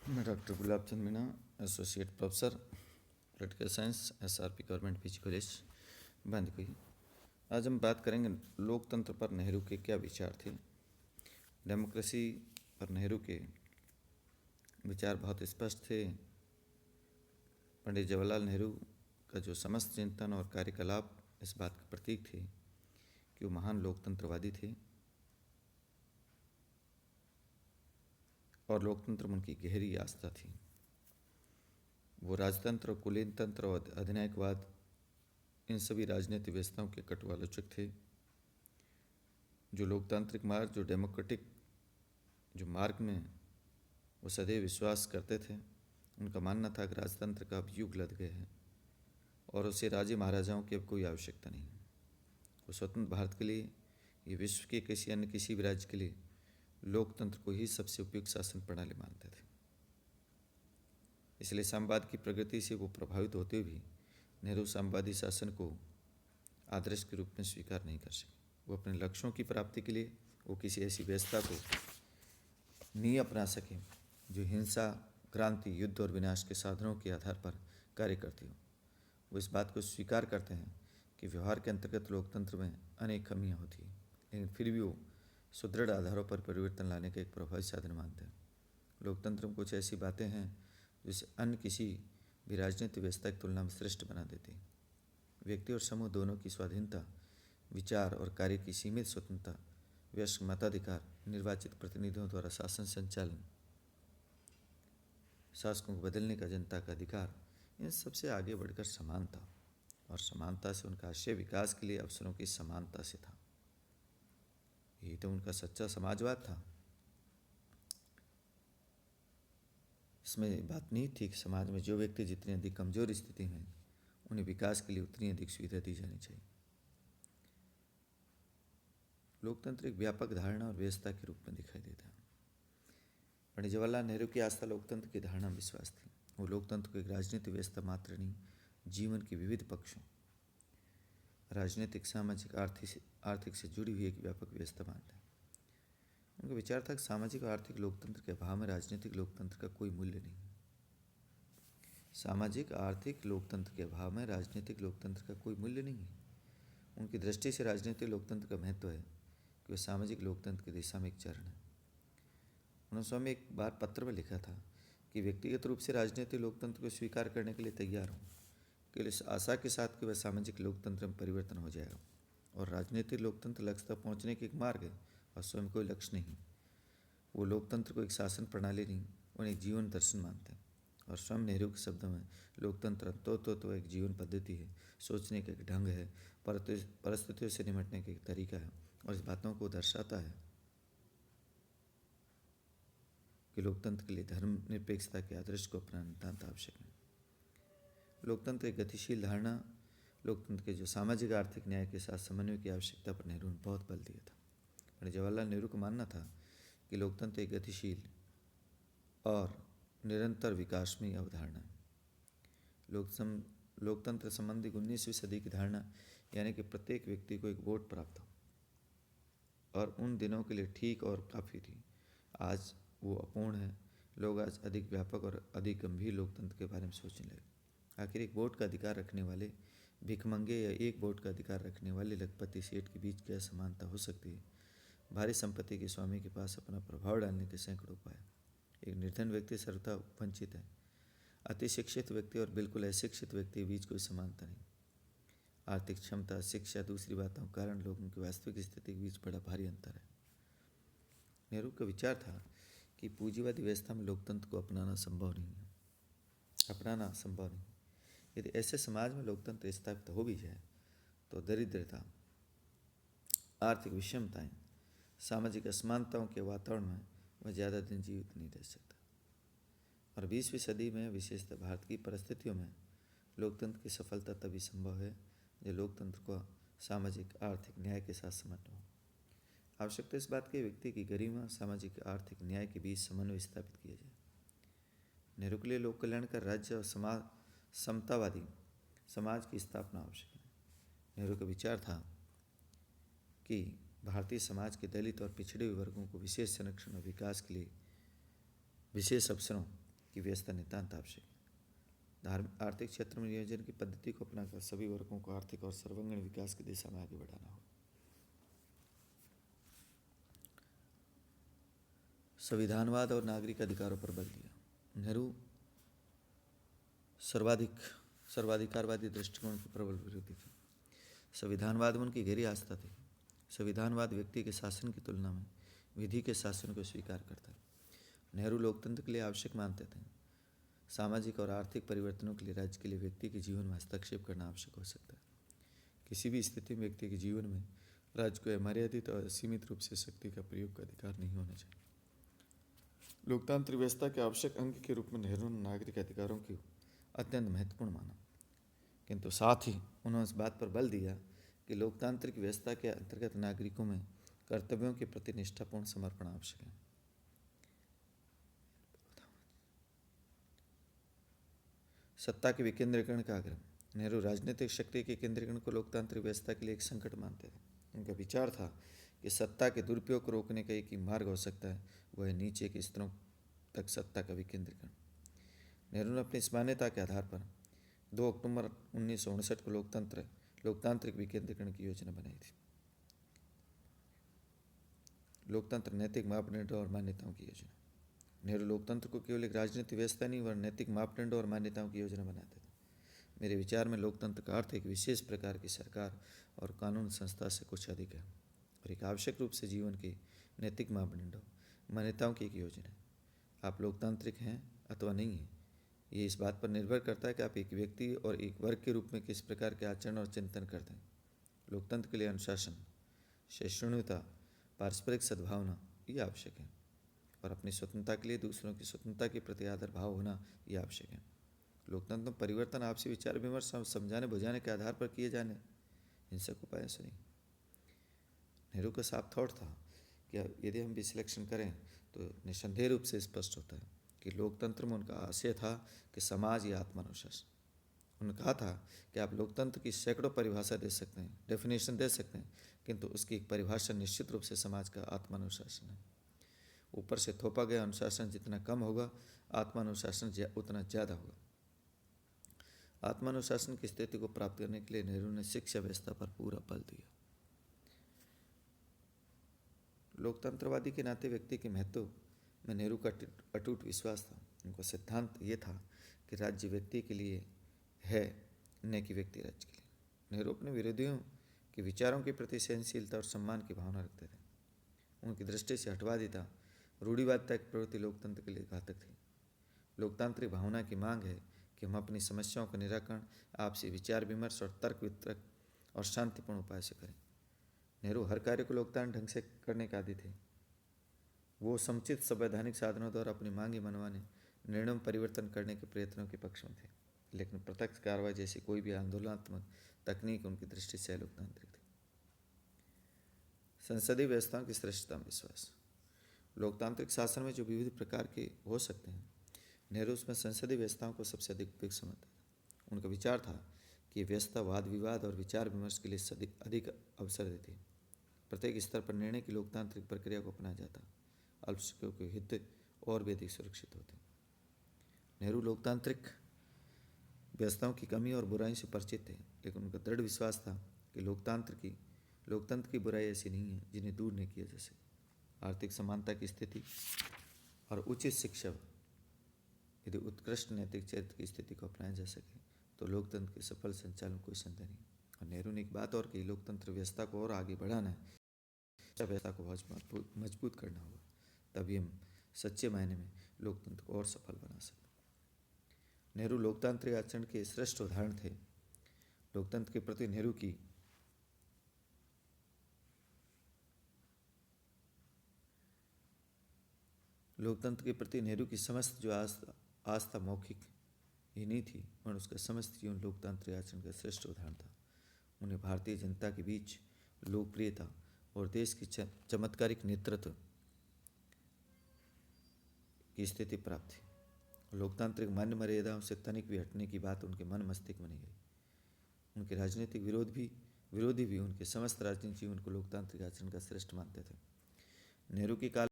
मैं doctor Gulab Chand Meena, associate professor political science, SRP government PG college Bandikui. आज हम बात करेंगे लोकतंत्र पर नेहरू के क्या विचार थे। डेमोक्रेसी पर नेहरू के विचार बहुत स्पष्ट थे। पंडित जवाहरलाल नेहरू का जो समस्त चिंतन और कार्यकलाप इस बात के प्रतीक थे कि वो महान लोकतंत्रवादी थे और लोकतंत्र में उनकी गहरी आस्था थी। वो राजतंत्र, कुलीनतंत्र और अधिनायकवाद, इन सभी राजनीतिक व्यवस्थाओं के कटु आलोचक थे। जो लोकतांत्रिक मार्ग, जो डेमोक्रेटिक जो मार्ग में वो सदैव विश्वास करते थे, उनका मानना था कि राजतंत्र का अब युग लद गया है और उसे राजे महाराजाओं की अब कोई आवश्यकता नहीं। वो स्वतंत्र भारत के लिए, ये विश्व के किसी भी राज्य के लिए लोकतंत्र को ही सबसे उपयुक्त शासन प्रणाली मानते थे। इसलिए साम्यवाद की प्रगति से वो प्रभावित होते हुए भी नेहरू साम्यवादी शासन को आदर्श के रूप में स्वीकार नहीं कर सके। वो अपने लक्ष्यों की प्राप्ति के लिए वो किसी ऐसी व्यवस्था को नहीं अपना सके जो हिंसा, क्रांति, युद्ध और विनाश के साधनों के आधार पर कार्य करती हो। वो इस बात को स्वीकार करते हैं कि व्यवहार के अंतर्गत लोकतंत्र में अनेक कमियां होती हैं, लेकिन फिर भी वो सुदृढ़ आधारों पर परिवर्तन लाने का एक प्रभावी साधन मानते हैं। लोकतंत्र में कुछ ऐसी बातें हैं जिसे अन्य किसी भी राजनीतिक व्यवस्था की तुलना में श्रेष्ठ बना देती है। व्यक्ति और समूह दोनों की स्वाधीनता, विचार और कार्य की सीमित स्वतंत्रता, वयस्क मताधिकार, निर्वाचित प्रतिनिधियों द्वारा शासन संचालन, शासकों को बदलने का जनता का अधिकार, इन सबसे आगे बढ़कर समानता, और समानता से उनका आशय विकास के लिए अवसरों की समानता से था। यही तो उनका सच्चा समाजवाद था। इसमें बात नहीं थी कि समाज में जो व्यक्ति जितनी अधिक कमजोर स्थिति में, उन्हें विकास के लिए उतनी अधिक सुविधा दी जानी चाहिए। लोकतंत्र एक व्यापक धारणा और व्यवस्था के रूप में दिखाई देता है। पंडित जवाहरलाल नेहरू की आस्था लोकतंत्र की धारणा में विश्वास थी। वो लोकतंत्र को एक राजनीतिक व्यवस्था मात्र नहीं, जीवन के विविध पक्षों, राजनीतिक, सामाजिक, आर्थिक से जुड़ी हुई एक व्यापक व्यवस्था मानते हैं। उनका विचार था कि सामाजिक और आर्थिक लोकतंत्र के अभाव में राजनीतिक लोकतंत्र का कोई मूल्य नहीं। सामाजिक आर्थिक लोकतंत्र के अभाव में राजनीतिक लोकतंत्र का कोई मूल्य नहीं है। उनकी दृष्टि से राजनीतिक लोकतंत्र का महत्व है कि वह सामाजिक लोकतंत्र की दिशा में एक चरण है। उन्होंने स्वयं एक बार पत्र में लिखा था कि व्यक्तिगत रूप से राजनीतिक लोकतंत्र को स्वीकार करने के लिए तैयार हूँ, केवल इस आशा के साथ कि वह सामाजिक लोकतंत्र में परिवर्तन हो जाएगा, और राजनीतिक लोकतंत्र लक्ष्य तक पहुँचने की एक मार्ग है और स्वयं कोई लक्ष्य नहीं। वो लोकतंत्र को एक शासन प्रणाली नहीं, उन्हें एक जीवन दर्शन मानते हैं। और स्वयं नेहरू के शब्दों में लोकतंत्र तो एक जीवन पद्धति है, सोचने का एक ढंग है, परिस्थितियों से निपटने का एक तरीका है, और इस बातों को दर्शाता है कि लोकतंत्र के लिए धर्मनिरपेक्षता के आदर्श को अपनाना नितांत आवश्यक है। लोकतंत्र एक गतिशील धारणा, लोकतंत्र के जो सामाजिक आर्थिक न्याय के साथ समन्वय की आवश्यकता पर नेहरू ने बहुत बल दिया था। पंडित जवाहरलाल नेहरू को मानना था कि लोकतंत्र एक गतिशील और निरंतर विकास में अवधारणा है। लोकतंत्र संबंधी 19वीं सदी की धारणा, यानी कि प्रत्येक व्यक्ति को एक वोट प्राप्त हो, और उन दिनों के लिए ठीक और काफ़ी थी। आज वो अपूर्ण है। लोग आज अधिक व्यापक और अधिक गंभीर लोकतंत्र के बारे में सोचने लगे। आखिर एक वोट का अधिकार रखने वाले भिखमंगे या एक वोट का अधिकार रखने वाले लखपति सेठ के बीच क्या समानता हो सकती है? भारी संपत्ति के स्वामी के पास अपना प्रभाव डालने के सैकड़ों उपाय। एक निर्धन व्यक्ति सर्वथा वंचित है। अति शिक्षित व्यक्ति और बिल्कुल अशिक्षित व्यक्ति के बीच कोई समानता नहीं। आर्थिक क्षमता, शिक्षा, दूसरी बातों के कारण लोगों की वास्तविक स्थिति के बीच बड़ा भारी अंतर है। नेहरू का विचार था कि पूंजीवादी व्यवस्था में लोकतंत्र को अपनाना संभव नहीं। यदि ऐसे समाज में लोकतंत्र स्थापित हो भी जाए तो दरिद्रता, आर्थिक विषमताएं, सामाजिक असमानताओं के वातावरण में वह ज़्यादा दिन जीवित नहीं रह सकता। और 20वीं सदी में, विशेषतः भारत की परिस्थितियों में, लोकतंत्र की सफलता तभी संभव है जब लोकतंत्र को सामाजिक आर्थिक न्याय के साथ समन्वय हो। आवश्यकता इस बात की व्यक्ति की गरिमा, सामाजिक आर्थिक न्याय के बीच समन्वय स्थापित किया जाए। नेहरू के लिए लोक कल्याण का राज्य और समतावादी समाज की स्थापना आवश्यक है। नेहरू का विचार था कि भारतीय समाज के दलित और पिछड़े हुए वर्गों को विशेष संरक्षण और विकास के लिए विशेष अवसरों की व्यवस्था नितांत आवश्यक है। आर्थिक क्षेत्र में नियोजन की पद्धति को अपनाकर सभी वर्गों को आर्थिक और सर्वांगीण विकास की दिशा में आगे बढ़ाना होगा। संविधानवाद और नागरिक अधिकारों पर बल दिया। नेहरू सर्वाधिकारवादी दृष्टिकोण के प्रबल विरोधी थे। संविधानवाद में उनकी गहरी आस्था थी। संविधानवाद व्यक्ति के शासन की तुलना में विधि के शासन को स्वीकार करता है। नेहरू लोकतंत्र के लिए आवश्यक मानते थे। सामाजिक और आर्थिक परिवर्तनों के लिए राज्य के लिए व्यक्ति के जीवन में हस्तक्षेप करना आवश्यक हो सकता है। किसी भी स्थिति में व्यक्ति के जीवन में राज्य को अमर्यादित और सीमित रूप से शक्ति का प्रयोग का अधिकार नहीं होना चाहिए। लोकतांत्रिक व्यवस्था के आवश्यक अंग के रूप में नेहरू ने नागरिक अधिकारों को अत्यंत महत्वपूर्ण माना, किंतु साथ ही उन्होंने इस बात पर बल दिया कि लोकतांत्रिक व्यवस्था के अंतर्गत नागरिकों में कर्तव्यों के प्रति निष्ठापूर्ण समर्पण आवश्यक है। सत्ता के विकेंद्रीकरण का आग्रह। नेहरू राजनीतिक शक्ति के केंद्रीकरण को लोकतांत्रिक व्यवस्था के लिए एक संकट मानते थे। उनका विचार था कि सत्ता के दुरुपयोग को रोकने का एक ही मार्ग हो सकता है, वह नीचे के स्तरों तक सत्ता का विकेंद्रीकरण। नेहरू ने अपनी इस मान्यता के आधार पर 2 अक्टूबर 1959 को लोकतांत्रिक विकेंद्रीकरण की योजना बनाई थी। लोकतंत्र नैतिक मापदंडों और मान्यताओं की योजना। नेहरू लोकतंत्र को केवल एक राजनीतिक व्यवस्था नहीं वरन नैतिक मापदंडों और मान्यताओं की योजना बनाते थे। मेरे विचार में लोकतंत्र का अर्थ एक विशेष प्रकार की सरकार और कानून संस्था से कुछ अधिक है और एक आवश्यक रूप से जीवन के नैतिक मापदंडों मान्यताओं की एक योजना है। आप लोकतांत्रिक हैं अथवा नहीं हैं, ये इस बात पर निर्भर करता है कि आप एक व्यक्ति और एक वर्ग के रूप में किस प्रकार के आचरण और चिंतन करते हैं। लोकतंत्र के लिए अनुशासन, सहिष्णुता, पारस्परिक सद्भावना ये आवश्यक है और अपनी स्वतंत्रता के लिए दूसरों की स्वतंत्रता के प्रति आदर भाव होना ये आवश्यक है। लोकतंत्र में परिवर्तन आपसी विचार विमर्श समझाने बुझाने के आधार पर किए जाने हिंसक उपायों से नहीं। नेहरू का साफ थॉट था कि यदि हम विश्लेषण करें तो निसंदेह रूप से स्पष्ट होता है कि लोकतंत्र में उनका आशय था कि समाज या आत्मानुशासन। उन्होंने कहा था कि आप लोकतंत्र की सैकड़ों परिभाषा दे सकते हैं, डेफिनेशन दे सकते हैं, किंतु उसकी एक परिभाषा निश्चित रूप से समाज का आत्मानुशासन है। ऊपर से थोपा गया अनुशासन जितना कम होगा, आत्मानुशासन उतना ज़्यादा होगा। आत्मानुशासन की स्थिति को प्राप्त करने के लिए नेहरू ने शिक्षा व्यवस्था पर पूरा बल दिया। लोकतंत्रवादी के नाते व्यक्ति के महत्व में नेहरू का अटूट विश्वास था। उनका सिद्धांत ये था कि राज्य व्यक्ति के लिए है, न कि व्यक्ति राज्य के लिए। नेहरू अपने विरोधियों के विचारों के प्रति सहनशीलता और सम्मान की भावना रखते थे। उनकी दृष्टि से हठवादिता, रूढ़िवादिता की प्रवृत्ति लोकतंत्र के लिए घातक थी। लोकतांत्रिक भावना की मांग है कि हम अपनी समस्याओं का निराकरण आपसी विचार विमर्श और तर्क वितर्क और शांतिपूर्ण उपाय से करें। नेहरू हर कार्य को लोकतांत्रिक ढंग से करने के आदी थे। वो समुचित संवैधानिक साधनों द्वारा अपनी मांगे मनवाने, निर्णयों में परिवर्तन करने के प्रयत्नों के पक्ष में थे, लेकिन प्रत्यक्ष कार्रवाई जैसी कोई भी आंदोलनात्मक तकनीक उनकी दृष्टि से लोकतांत्रिक थी। संसदीय व्यवस्थाओं की श्रेष्ठता में विश्वास। लोकतांत्रिक शासन में जो विविध प्रकार के हो सकते हैं, नेहरू उसमें संसदीय व्यवस्थाओं को सबसे अधिक उपयुक्त समझता था। उनका विचार था कि ये व्यवस्था वाद विवाद और विचार विमर्श के लिए अधिक अवसर देती है। प्रत्येक स्तर पर निर्णय की लोकतांत्रिक प्रक्रिया को अपनाया जाता, अल्पसंख्यकों के हित और भी अधिक सुरक्षित होते। नेहरू लोकतांत्रिक व्यवस्थाओं की कमी और बुराई से परिचित थे, लेकिन उनका दृढ़ विश्वास था कि लोकतंत्र की बुराई ऐसी नहीं है जिन्हें दूर नहीं किया जा सके। आर्थिक समानता की स्थिति और उचित शिक्षा, यदि उत्कृष्ट नैतिक चरित्र की स्थिति को अपनाया जा सके तो लोकतंत्र के सफल संचालन कोई संदेह नहीं। और नेहरू ने एक बात और कही, लोकतंत्र व्यवस्था को और आगे बढ़ाना है, व्यवस्था को मजबूत करना होगा, तभी हम सच्चे मायने में लोकतंत्र को और सफल बना सकते। नेहरू लोकतांत्रिक आचरण के श्रेष्ठ उदाहरण थे। लोकतंत्र के प्रति नेहरू की समस्त जो आस्था मौखिक ही नहीं थी, और उसका समस्त जीवन लोकतांत्रिक आचरण का श्रेष्ठ उदाहरण था। उन्हें भारतीय जनता के बीच लोकप्रियता और देश की चमत्कारिक नेतृत्व की स्थिति प्राप्त थी। लोकतांत्रिक मान्य मर्यादाओं से तनिक भी हटने की बात उनके मन मस्तिष्क में नहीं गई। उनके राजनीतिक विरोधी भी उनके समस्त राजनीतिक जीवन को लोकतांत्रिक आचरण का श्रेष्ठ मानते थे। नेहरू की काल